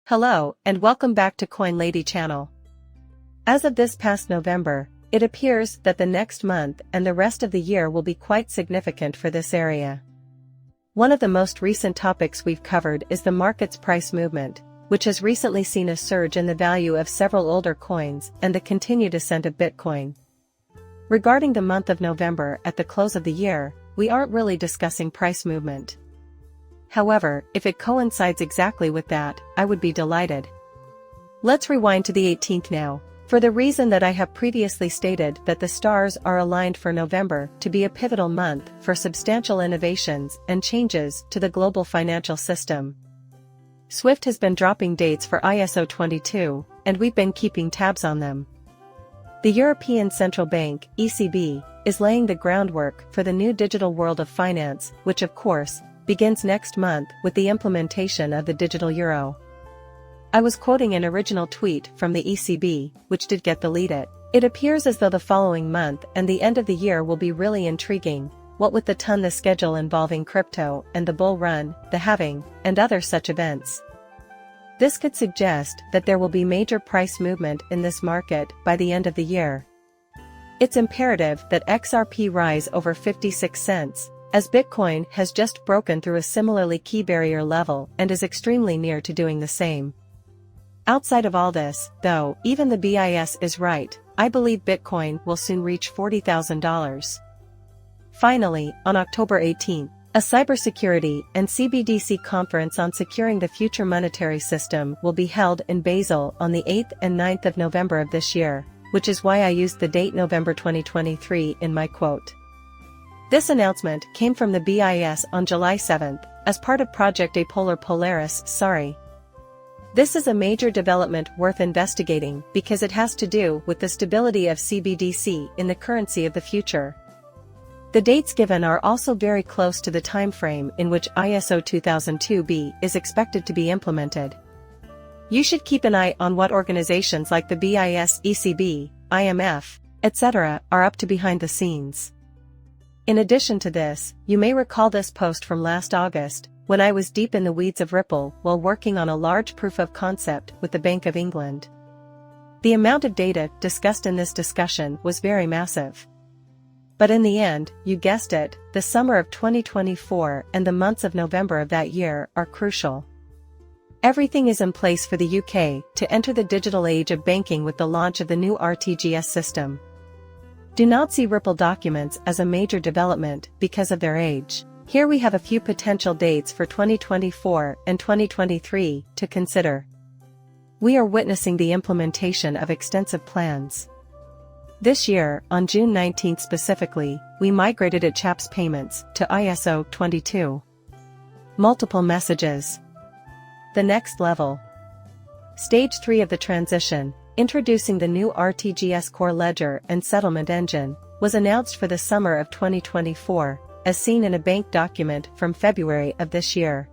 Hello, and welcome back to Coin Lady channel. As of this past November, it appears that the next month and the rest of the year will be quite significant for this area. One of the most recent topics we've covered is the market's price movement, which has recently seen a surge in the value of several older coins and the continued ascent of Bitcoin. Regarding the month of November at the close of the year, we aren't really discussing price movement. However, if it coincides exactly with that, I would be delighted. Let's rewind to the 18th now, for the reason that I have previously stated that the stars are aligned for November to be a pivotal month for substantial innovations and changes to the global financial system. SWIFT has been dropping dates for ISO 22, and we've been keeping tabs on them. The European Central Bank, ECB, is laying the groundwork for the new digital world of finance, which of course, begins next month with the implementation of the digital euro. I was quoting an original tweet from the ECB, which did get deleted. It appears as though the following month and the end of the year will be really intriguing, what with the schedule involving crypto and the bull run, the halving, and other such events. This could suggest that there will be major price movement in this market by the end of the year. It's imperative that XRP rise over 56 cents, as Bitcoin has just broken through a similarly key barrier level and is extremely near to doing the same. Outside of all this, though, even the BIS is right, I believe Bitcoin will soon reach $40,000. Finally, on October 18, a cybersecurity and CBDC conference on securing the future monetary system will be held in Basel on the 8th and 9th of November of this year, which is why I used the date November 2023 in my quote. This announcement came from the BIS on July 7th, as part of Project Apolar Polaris. This is a major development worth investigating because it has to do with the stability of CBDC in the currency of the future. The dates given are also very close to the time frame in which ISO 2002b is expected to be implemented. You should keep an eye on what organizations like the BIS, ECB, IMF, etc. are up to behind the scenes. In addition to this, you may recall this post from last August, when I was deep in the weeds of Ripple while working on a large proof of concept with the Bank of England. The amount of data discussed in this discussion was very massive. But in the end, you guessed it, the summer of 2024 and the months of November of that year are crucial. Everything is in place for the UK to enter the digital age of banking with the launch of the new RTGS system. Do not see Ripple documents as a major development because of their age. Here we have a few potential dates for 2024 and 2023 to consider. We are witnessing the implementation of extensive plans. This year, on June 19 specifically, we migrated at CHAPS payments to ISO 22. Multiple messages. The next level. Stage 3 of the transition, introducing the new RTGS core ledger and settlement engine, was announced for the summer of 2024, as seen in a bank document from February of this year.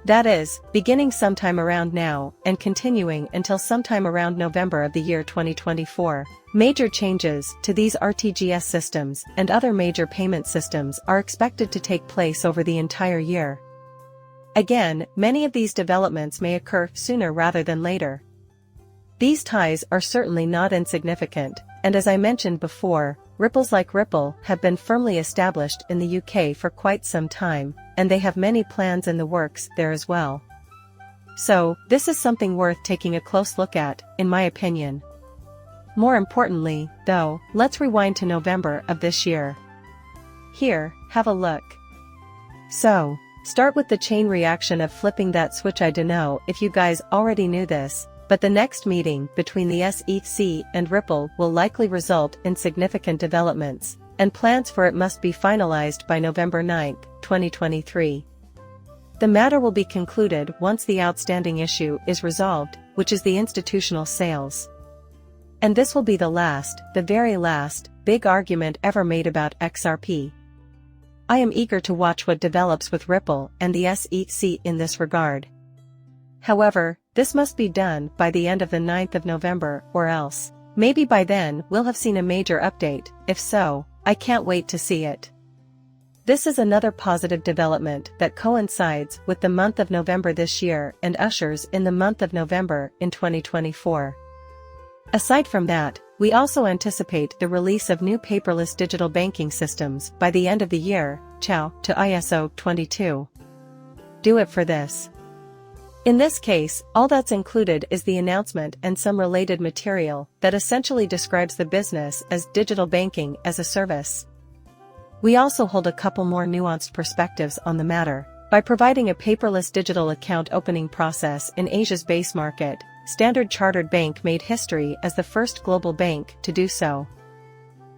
That is, beginning sometime around now and continuing until sometime around November of the year 2024. Major changes to these RTGS systems and other major payment systems are expected to take place over the entire year. Again, many of these developments may occur sooner rather than later. These ties are certainly not insignificant, and as I mentioned before, Ripples like Ripple have been firmly established in the UK for quite some time, and they have many plans in the works there as well. So, this is something worth taking a close look at, in my opinion. More importantly, though, let's rewind to November of this year. Here, have a look. So, start with the chain reaction of flipping that switch. I don't know if you guys already knew this, but the next meeting between the SEC and Ripple will likely result in significant developments, and plans for it must be finalized by November 9, 2023. The matter will be concluded once the outstanding issue is resolved, which is the institutional sales. And this will be the very last, big argument ever made about XRP. I am eager to watch what develops with Ripple and the SEC in this regard. However, this must be done by the end of the 9th of November, or else, maybe by then we'll have seen a major update. If so, I can't wait to see it. This is another positive development that coincides with the month of November this year and ushers in the month of November in 2024. Aside from that, we also anticipate the release of new paperless digital banking systems by the end of the year. Ciao to ISO 22. Do it for this. In this case, all that's included is the announcement and some related material that essentially describes the business as digital banking as a service. We also hold a couple more nuanced perspectives on the matter. By providing a paperless digital account opening process in Asia's base market, Standard Chartered Bank made history as the first global bank to do so.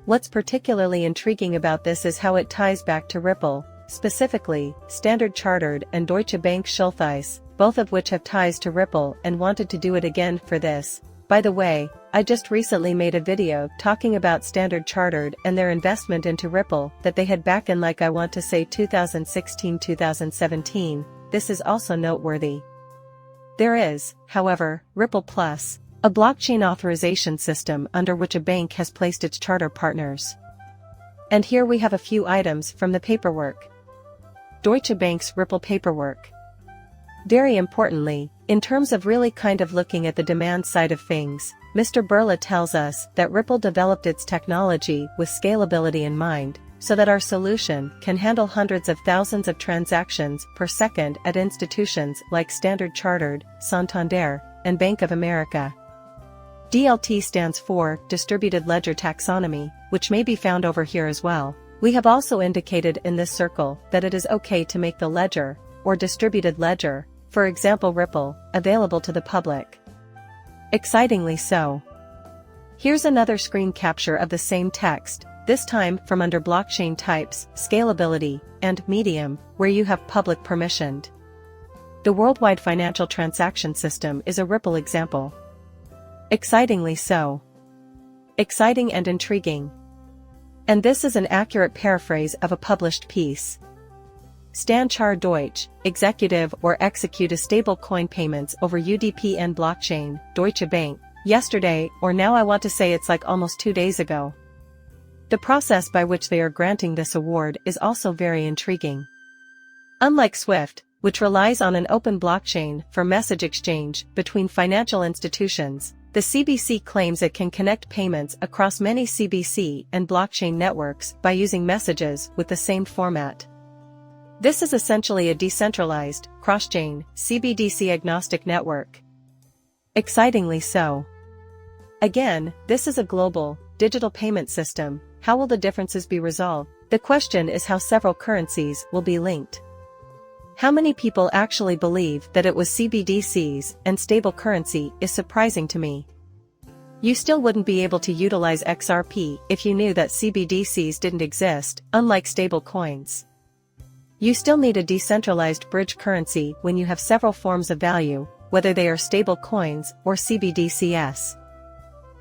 What's particularly intriguing about this is how it ties back to Ripple, specifically, Standard Chartered and Deutsche Bank Schultheiss, both of which have ties to Ripple and wanted to do it again for this. By the way, I just recently made a video talking about Standard Chartered and their investment into Ripple that they had back in I want to say 2016-2017, this is also noteworthy. There is, however, Ripple Plus, a blockchain authorization system under which a bank has placed its charter partners. And here we have a few items from the paperwork. Deutsche Bank's Ripple paperwork. Very importantly, in terms of really kind of looking at the demand side of things, Mr. Burla tells us that Ripple developed its technology with scalability in mind, so that our solution can handle hundreds of thousands of transactions per second at institutions like Standard Chartered, Santander, and Bank of America. DLT stands for Distributed Ledger Taxonomy, which may be found over here as well. We have also indicated in this circle that it is okay to make the ledger, or distributed ledger, for example Ripple, available to the public. Excitingly so. Here's another screen capture of the same text, this time from under blockchain types, scalability, and medium, where you have public permissioned. The Worldwide Financial Transaction System is a Ripple example. Excitingly so. Exciting and intriguing. And this is an accurate paraphrase of a published piece. Stan Char Deutsch, executive or execute a stablecoin payments over UDP-N blockchain, Deutsche Bank, yesterday or now I want to say it's almost 2 days ago. The process by which they are granting this award is also very intriguing. Unlike SWIFT, which relies on an open blockchain for message exchange between financial institutions, the CBC claims it can connect payments across many CBC and blockchain networks by using messages with the same format. This is essentially a decentralized, cross-chain, CBDC-agnostic network. Excitingly so. Again, this is a global, digital payment system. How will the differences be resolved? The question is how several currencies will be linked. How many people actually believe that it was CBDCs and stable currency is surprising to me. You still wouldn't be able to utilize XRP if you knew that CBDCs didn't exist, unlike stable coins. You still need a decentralized bridge currency when you have several forms of value, whether they are stable coins or CBDCs.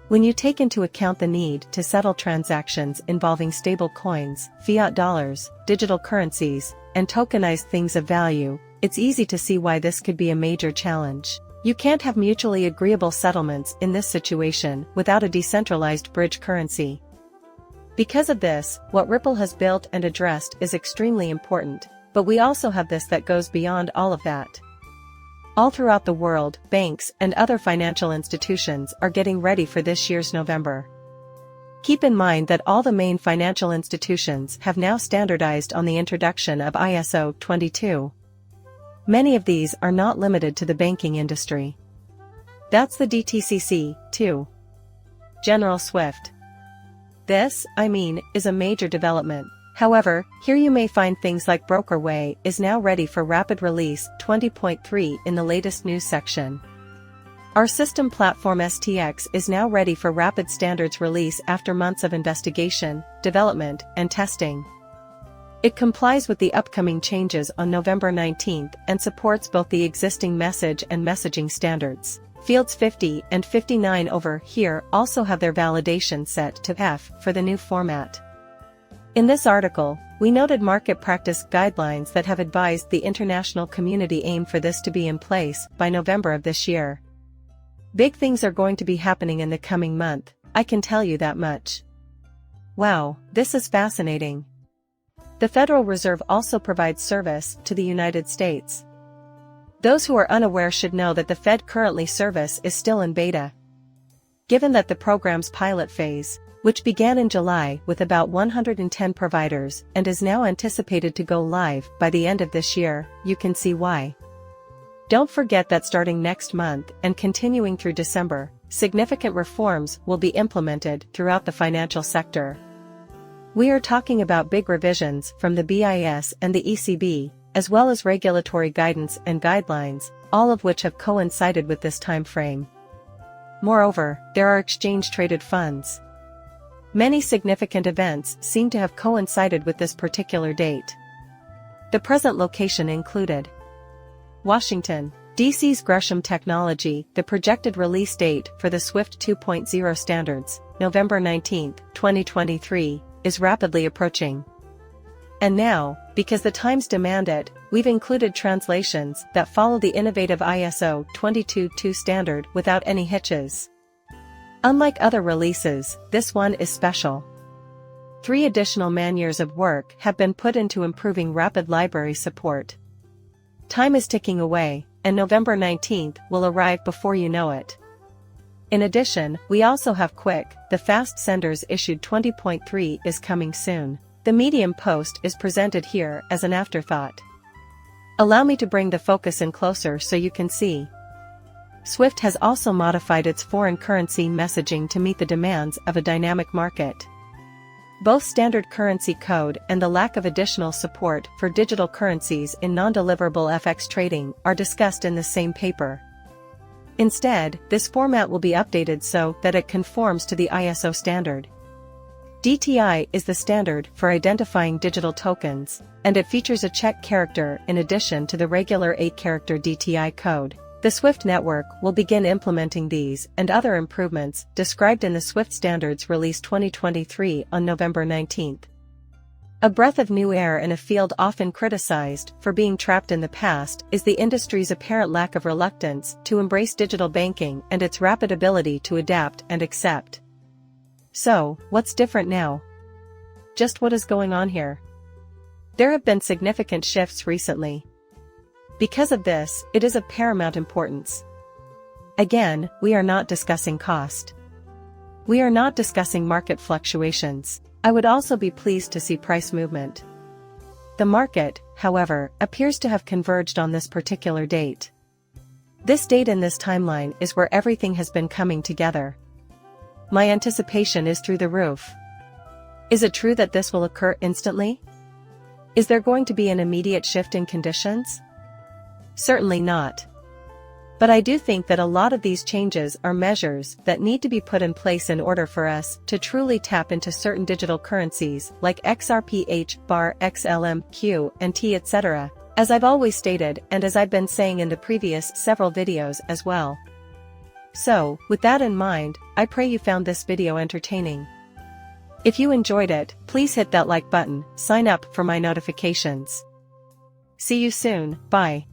When you take into account the need to settle transactions involving stable coins, fiat dollars, digital currencies, and tokenized things of value, it's easy to see why this could be a major challenge. You can't have mutually agreeable settlements in this situation without a decentralized bridge currency. Because of this, what Ripple has built and addressed is extremely important, but we also have this that goes beyond all of that. All throughout the world, banks and other financial institutions are getting ready for this year's November. Keep in mind that all the main financial institutions have now standardized on the introduction of ISO 22. Many of these are not limited to the banking industry. That's the DTCC, too. General Swift. This, is a major development. However, here you may find things like Brokerway is now ready for rapid release 20.3 in the latest news section. Our system platform STX is now ready for rapid standards release after months of investigation, development, and testing. It complies with the upcoming changes on November 19th and supports both the existing message and messaging standards. Fields 50 and 59 over here also have their validation set to F for the new format. In this article, we noted market practice guidelines that have advised the international community aim for this to be in place by November of this year. Big things are going to be happening in the coming month, I can tell you that much. Wow, this is fascinating. The Federal Reserve also provides service to the United States. Those who are unaware should know that the Fed currently service is still in beta. Given that the program's pilot phase, which began in July with about 110 providers and is now anticipated to go live by the end of this year, you can see why. Don't forget that starting next month and continuing through December, significant reforms will be implemented throughout the financial sector. We are talking about big revisions from the BIS and the ECB, as well as regulatory guidance and guidelines, all of which have coincided with this time frame. Moreover, there are exchange-traded funds. Many significant events seem to have coincided with this particular date. The present location included Washington, D.C.'s Gresham Technology. The projected release date for the SWIFT 2.0 standards, November 19, 2023, is rapidly approaching. And now, because the times demand it, we've included translations that follow the innovative ISO 222 standard without any hitches. Unlike other releases, this one is special. 3 additional man-years of work have been put into improving rapid library support. Time is ticking away, and November 19th will arrive before you know it. In addition, we also have Quick, the fast senders issued 20.3 is coming soon. The Medium post is presented here as an afterthought. Allow me to bring the focus in closer so you can see. SWIFT has also modified its foreign currency messaging to meet the demands of a dynamic market. Both standard currency code and the lack of additional support for digital currencies in non-deliverable FX trading are discussed in the same paper. Instead, this format will be updated so that it conforms to the ISO standard. DTI is the standard for identifying digital tokens, and it features a check character in addition to the regular 8-character DTI code. The SWIFT network will begin implementing these and other improvements described in the SWIFT Standards Release 2023 on November 19. A breath of new air in a field often criticized for being trapped in the past is the industry's apparent lack of reluctance to embrace digital banking and its rapid ability to adapt and accept. So, what's different now? Just what is going on here? There have been significant shifts recently. Because of this, it is of paramount importance. Again, we are not discussing cost. We are not discussing market fluctuations. I would also be pleased to see price movement. The market, however, appears to have converged on this particular date. This date in this timeline is where everything has been coming together. My anticipation is through the roof. Is it true that this will occur instantly? Is there going to be an immediate shift in conditions? Certainly not. But I do think that a lot of these changes are measures that need to be put in place in order for us to truly tap into certain digital currencies like XRP, BAR, XLM, Q, and T, etc., as I've always stated and as I've been saying in the previous several videos as well. So, with that in mind, I pray you found this video entertaining. If you enjoyed it, please hit that like button, sign up for my notifications. See you soon, bye.